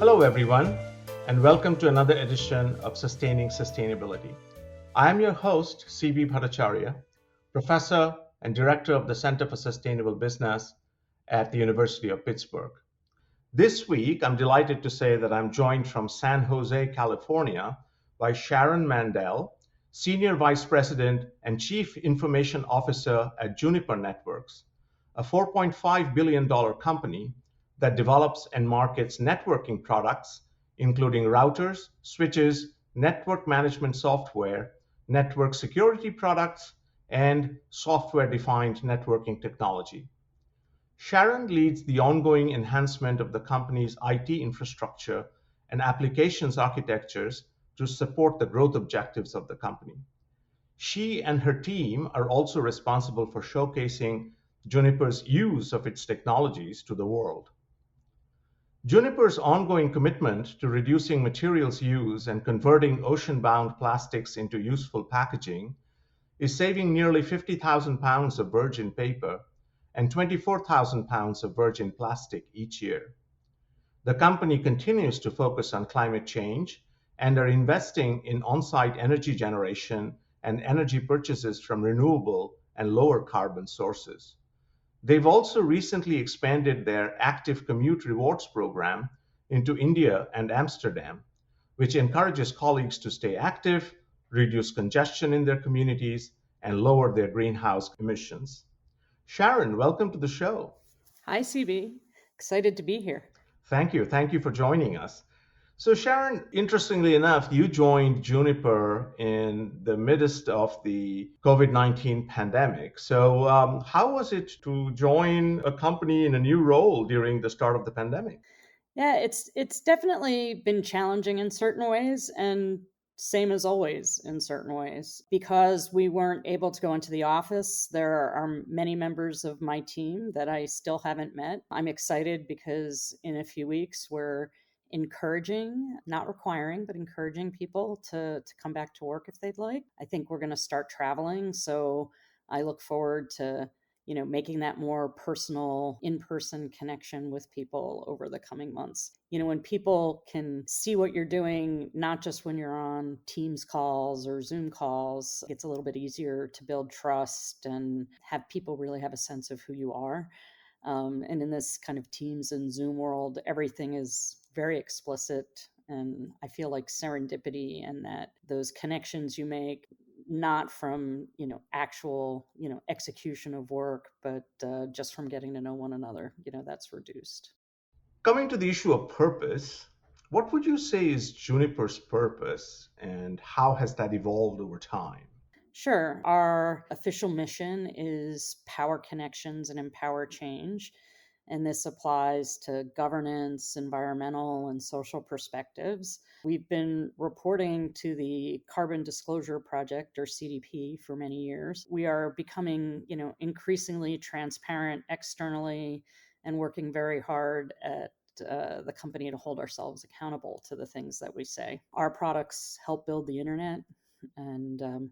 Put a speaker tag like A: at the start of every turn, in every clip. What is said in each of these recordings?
A: Hello, everyone, and welcome to another edition of Sustaining Sustainability. I am your host, CB Bhattacharya, Professor and Director of the Center for Sustainable Business at the University of Pittsburgh. This week, I'm delighted to say that I'm joined from San Jose, California, by Sharon Mandell, Senior Vice President and Chief Information Officer at Juniper Networks, a $4.5 billion company that develops and markets networking products, including routers, switches, network management software, network security products, and software-defined networking technology. Sharon leads the ongoing enhancement of the company's IT infrastructure and applications architectures to support the growth objectives of the company. She and her team are also responsible for showcasing Juniper's use of its technologies to the world. Juniper's ongoing commitment to reducing materials use and converting ocean-bound plastics into useful packaging is saving nearly 50,000 pounds of virgin paper and 24,000 pounds of virgin plastic each year. The company continues to focus on climate change and are investing in on-site energy generation and energy purchases from renewable and lower carbon sources. They've also recently expanded their active commute rewards program into India and Amsterdam, which encourages colleagues to stay active, reduce congestion in their communities, and lower their greenhouse emissions. Sharon, welcome to the show.
B: Hi, CB. Excited to be here.
A: Thank you. Thank you for joining us. So, Sharon, interestingly enough, you joined Juniper in the midst of the COVID-19 pandemic. So, how was it to join a company in a new role during the start of the pandemic?
B: Yeah, it's definitely been challenging in certain ways and same as always in certain ways. Because we weren't able to go into the office, there are many members of my team that I still haven't met. I'm excited because in a few weeks we're encouraging, not requiring, but encouraging people to come back to work if they'd like. I think we're going to start traveling. So I look forward to making that more personal in-person connection with people over the coming months. When people can see what you're doing, not just when you're on Teams calls or Zoom calls, it's a little bit easier to build trust and have people really have a sense of who you are. And in this kind of Teams and Zoom world, everything is very explicit. And I feel like serendipity and that those connections you make, not from actual execution of work, but just from getting to know one another, that's reduced.
A: Coming to the issue of purpose, what would you say is Juniper's purpose and how has that evolved over time?
B: Sure. Our official mission is power connections and empower change. And this applies to governance, environmental, and social perspectives. We've been reporting to the Carbon Disclosure Project, or CDP, for many years. We are becoming, increasingly transparent externally and working very hard at the company to hold ourselves accountable to the things that we say. Our products help build the internet, and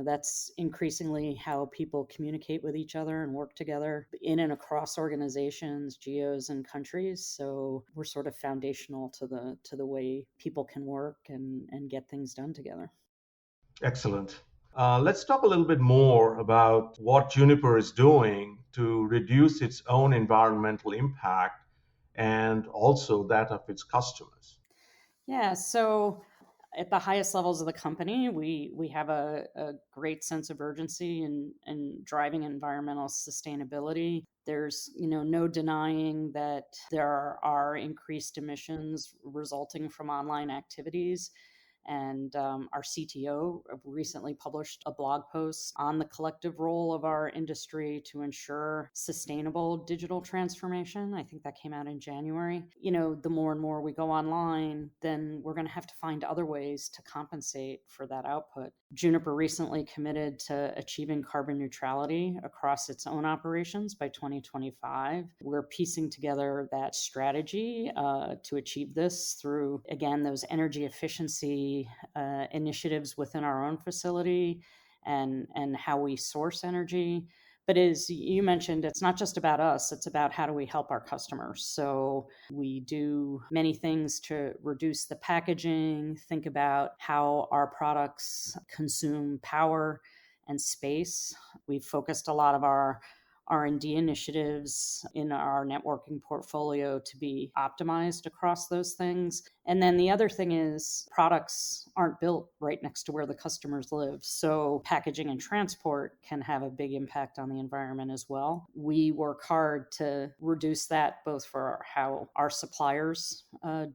B: that's increasingly how people communicate with each other and work together in and across organizations, geos, and countries. So we're sort of foundational to the way people can work and get things done together.
A: Excellent. Let's talk a little bit more about what Juniper is doing to reduce its own environmental impact and also that of its customers.
B: Yeah, so at the highest levels of the company, we have a great sense of urgency in driving environmental sustainability. There's no denying that there are increased emissions resulting from online activities. And our CTO recently published a blog post on the collective role of our industry to ensure sustainable digital transformation. I think that came out in January. The more and more we go online, then we're going to have to find other ways to compensate for that output. Juniper recently committed to achieving carbon neutrality across its own operations by 2025. We're piecing together that strategy to achieve this through, again, those energy efficiency initiatives within our own facility and how we source energy, But as you mentioned, it's not just about us, it's about how do we help our customers. So we do many things to reduce the packaging, think about how our products consume power and space. We've focused a lot of our R&D initiatives in our networking portfolio to be optimized across those things. And then the other thing is products aren't built right next to where the customers live. So packaging and transport can have a big impact on the environment as well. We work hard to reduce that both for how our suppliers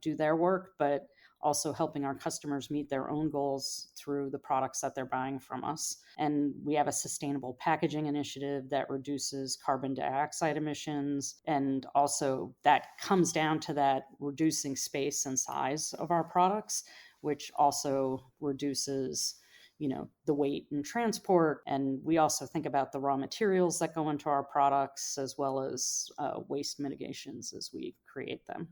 B: do their work, but also helping our customers meet their own goals through the products that they're buying from us. And we have a sustainable packaging initiative that reduces carbon dioxide emissions. And also that comes down to that reducing space and size of our products, which also reduces the weight and transport. And we also think about the raw materials that go into our products as well as waste mitigations as we create them.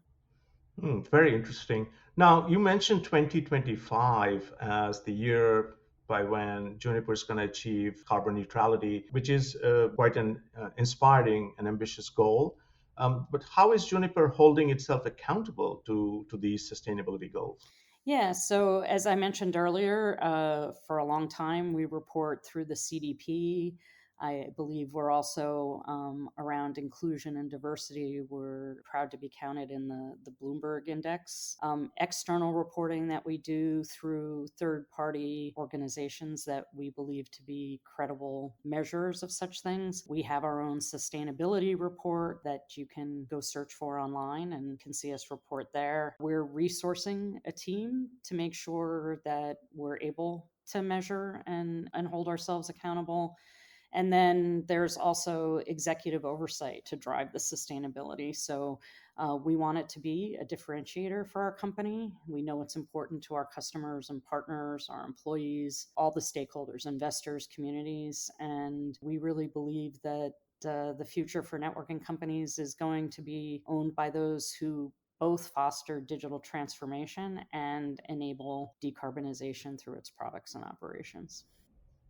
A: Very interesting. Now, you mentioned 2025 as the year by when Juniper is going to achieve carbon neutrality, which is quite an inspiring and ambitious goal. But how is Juniper holding itself accountable to these sustainability goals?
B: Yeah, so as I mentioned earlier, for a long time we report through the CDP. I believe we're also around inclusion and diversity. We're proud to be counted in the Bloomberg Index. External reporting that we do through third-party organizations that we believe to be credible measures of such things. We have our own sustainability report that you can go search for online and can see us report there. We're resourcing a team to make sure that we're able to measure and hold ourselves accountable. And then there's also executive oversight to drive the sustainability. So we want it to be a differentiator for our company. We know it's important to our customers and partners, our employees, all the stakeholders, investors, communities. And we really believe that the future for networking companies is going to be owned by those who both foster digital transformation and enable decarbonization through its products and operations.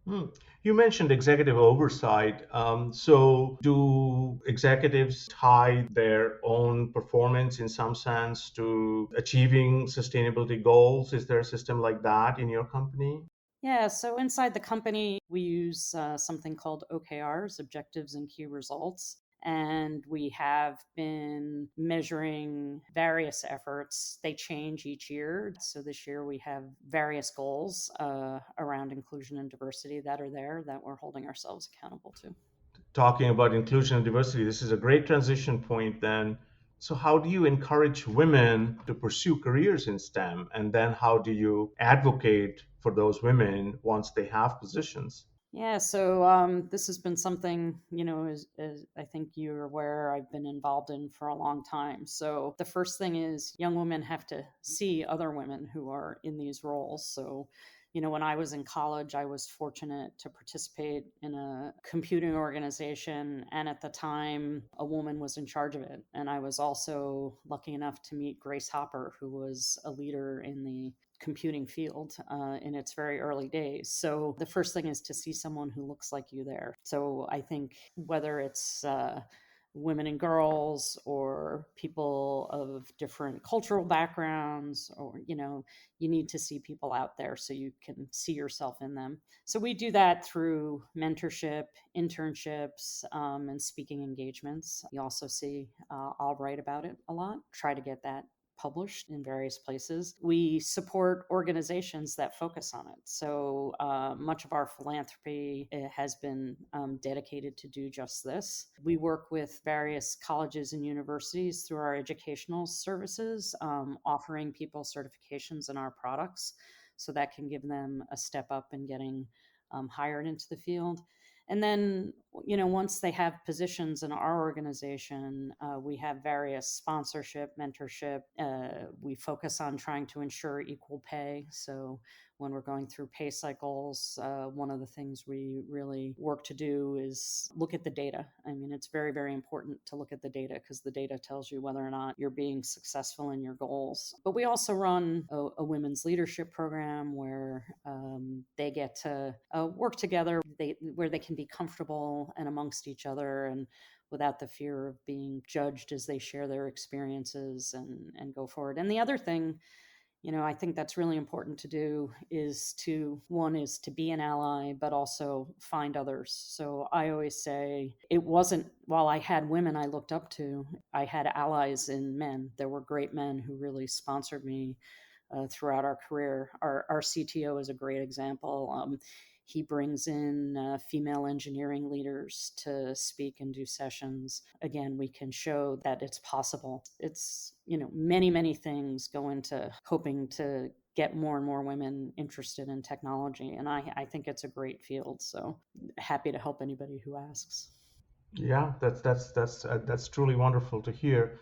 A: Hmm. You mentioned executive oversight. So, do executives tie their own performance in some sense to achieving sustainability goals? Is there a system like that in your company?
B: Yeah, so inside the company, we use something called OKRs, Objectives and Key Results. And we have been measuring various efforts. They change each year. So this year we have various goals around inclusion and diversity that are there that we're holding ourselves accountable to.
A: Talking about inclusion and diversity, this is a great transition point then. So, how do you encourage women to pursue careers in STEM? And then, how do you advocate for those women once they have positions?
B: Yeah, so this has been something, as I think you're aware, I've been involved in for a long time. So the first thing is young women have to see other women who are in these roles. So, when I was in college, I was fortunate to participate in a computing organization. And at the time, a woman was in charge of it. And I was also lucky enough to meet Grace Hopper, who was a leader in the computing field in its very early days. So the first thing is to see someone who looks like you there. So I think whether it's women and girls or people of different cultural backgrounds, or, you need to see people out there so you can see yourself in them. So we do that through mentorship, internships, and speaking engagements. You also see, I'll write about it a lot, try to get that published in various places. We support organizations that focus on it. So much of our philanthropy has been dedicated to do just this. We work with various colleges and universities through our educational services, offering people certifications in our products. So that can give them a step up in getting hired into the field. And then, once they have positions in our organization, we have various sponsorship, mentorship. We focus on trying to ensure equal pay. So when we're going through pay cycles, one of the things we really work to do is look at the data. I mean, it's very, very important to look at the data because the data tells you whether or not you're being successful in your goals. But we also run a women's leadership program where they get to work together, where they can be comfortable and amongst each other and without the fear of being judged as they share their experiences and go forward. And the other thing, I think that's really important to do is to be an ally, but also find others. So I always say it wasn't, while I had women I looked up to, I had allies in men. There were great men who really sponsored me throughout our career. Our CTO is a great example. He brings in female engineering leaders to speak and do sessions. Again, we can show that it's possible. It's, many, many things go into hoping to get more and more women interested in technology. And I think it's a great field. So happy to help anybody who asks.
A: Yeah, that's truly wonderful to hear.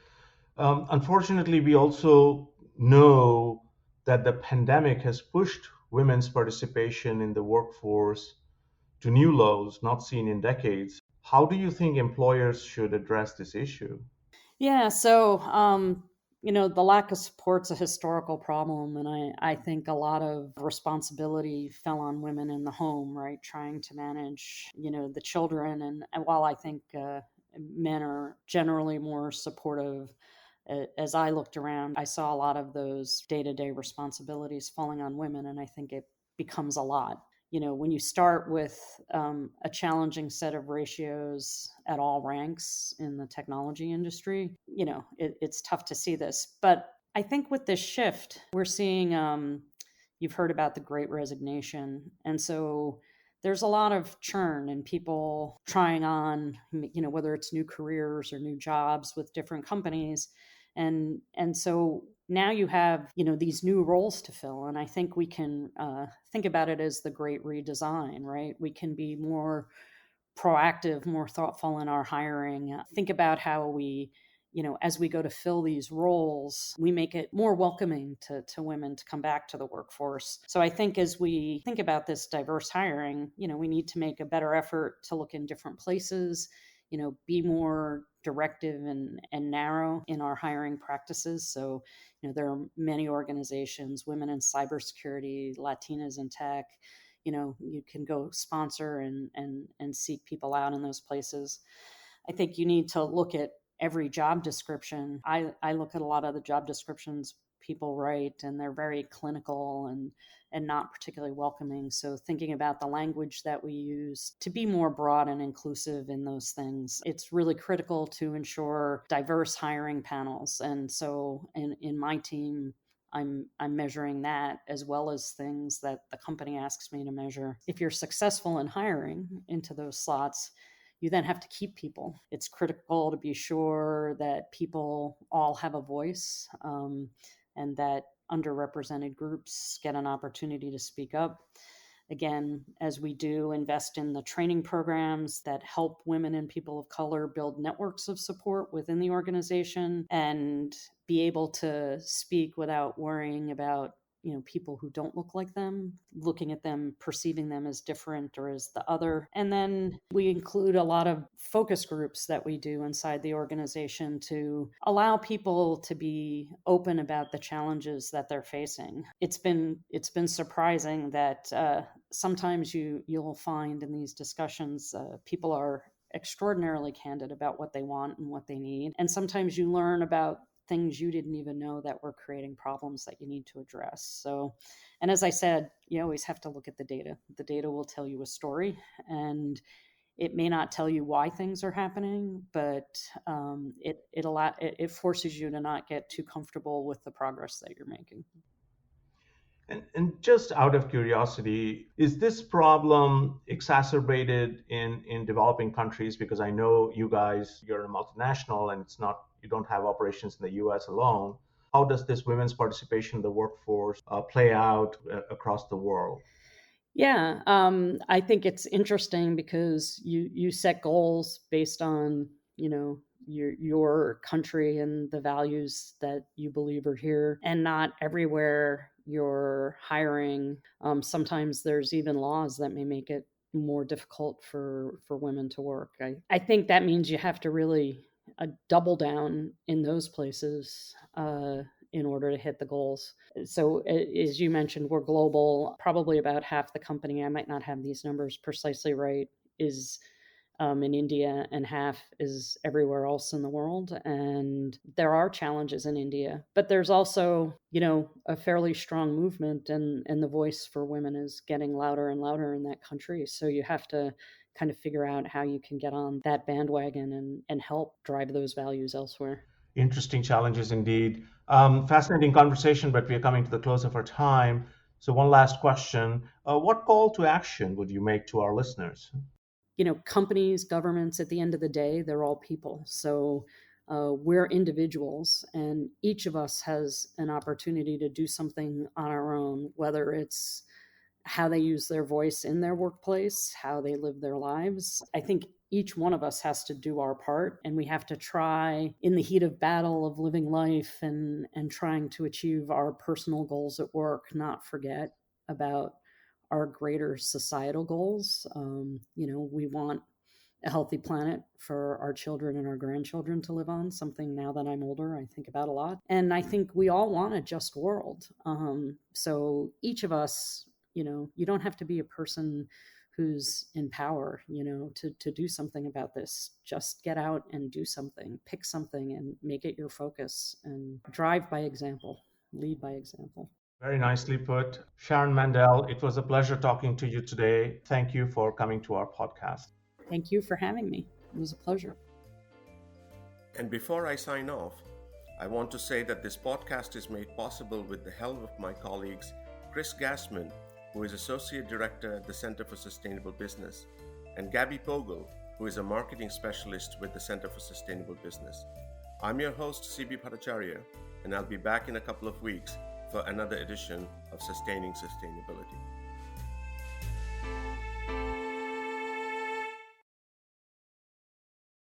A: Unfortunately, we also know that the pandemic has pushed women's participation in the workforce to new lows not seen in decades. How do you think employers should address this issue?
B: Yeah, so the lack of support's a historical problem, and I think a lot of responsibility fell on women in the home, right? Trying to manage, the children, and while I think men are generally more supportive, as I looked around, I saw a lot of those day-to-day responsibilities falling on women, and I think it becomes a lot. When you start with a challenging set of ratios at all ranks in the technology industry, it's tough to see this. But I think with this shift, we're seeing, you've heard about the great resignation. And so there's a lot of churn and people trying on, whether it's new careers or new jobs with different companies. And so now you have these new roles to fill, and I think we can think about it as the great redesign, right? We can be more proactive, more thoughtful in our hiring. Think about how we, as we go to fill these roles, we make it more welcoming to women to come back to the workforce. So I think as we think about this diverse hiring, we need to make a better effort to look in different places, be more directive and narrow in our hiring practices. So, there are many organizations, women in cybersecurity, Latinas in tech, you can go sponsor and seek people out in those places. I think you need to look at every job description. I look at a lot of the job descriptions people write, and they're very clinical and not particularly welcoming. So thinking about the language that we use to be more broad and inclusive in those things, it's really critical to ensure diverse hiring panels. And so in my team, I'm measuring that as well as things that the company asks me to measure. If you're successful in hiring into those slots, you then have to keep people. It's critical to be sure that people all have a voice, and that underrepresented groups get an opportunity to speak up. Again, as we do invest in the training programs that help women and people of color build networks of support within the organization and be able to speak without worrying about people who don't look like them, looking at them, perceiving them as different or as the other. And then we include a lot of focus groups that we do inside the organization to allow people to be open about the challenges that they're facing. It's been surprising that sometimes you'll find in these discussions people are extraordinarily candid about what they want and what they need. And sometimes you learn about things you didn't even know that were creating problems that you need to address. So, and as I said, you always have to look at the data. The data will tell you a story, and it may not tell you why things are happening, but it forces you to not get too comfortable with the progress that you're making.
A: And just out of curiosity, is this problem exacerbated in developing countries? Because I know you guys, you're a multinational and it's not, you don't have operations in the US alone. How does this women's participation in the workforce play out across the world?
B: Yeah, I think it's interesting because you set goals based on your country and the values that you believe are here, and not everywhere you're hiring. Sometimes there's even laws that may make it more difficult for women to work. I think that means you have to really double down in those places in order to hit the goals. So, as you mentioned, we're global. Probably about half the company, I might not have these numbers precisely right, is in India and half is everywhere else in the world. And there are challenges in India, but there's also, a fairly strong movement, and the voice for women is getting louder and louder in that country. So you have to kind of figure out how you can get on that bandwagon and help drive those values elsewhere.
A: Interesting challenges indeed. Fascinating conversation, but we are coming to the close of our time. So, one last question. What call to action would you make to our listeners?
B: Companies, governments, at the end of the day, they're all people. So we're individuals, and each of us has an opportunity to do something on our own, whether it's how they use their voice in their workplace, how they live their lives. I think each one of us has to do our part, and we have to try, in the heat of battle of living life and trying to achieve our personal goals at work, not forget about our greater societal goals. We want a healthy planet for our children and our grandchildren to live on, something now that I'm older I think about a lot. And I think we all want a just world. So each of us, you don't have to be a person who's in power, to do something about this. Just get out and do something, pick something and make it your focus, and drive by example, lead by example.
A: Very nicely put. Sharon Mandell, it was a pleasure talking to you today. Thank you for coming to our podcast.
B: Thank you for having me. It was a pleasure.
C: And before I sign off, I want to say that this podcast is made possible with the help of my colleagues Chris Gassman, who is Associate Director at the Center for Sustainable Business, and Gabby Pogel, who is a Marketing Specialist with the Center for Sustainable Business. I'm your host, CB Bhattacharya, and I'll be back in a couple of weeks for another edition of Sustaining Sustainability.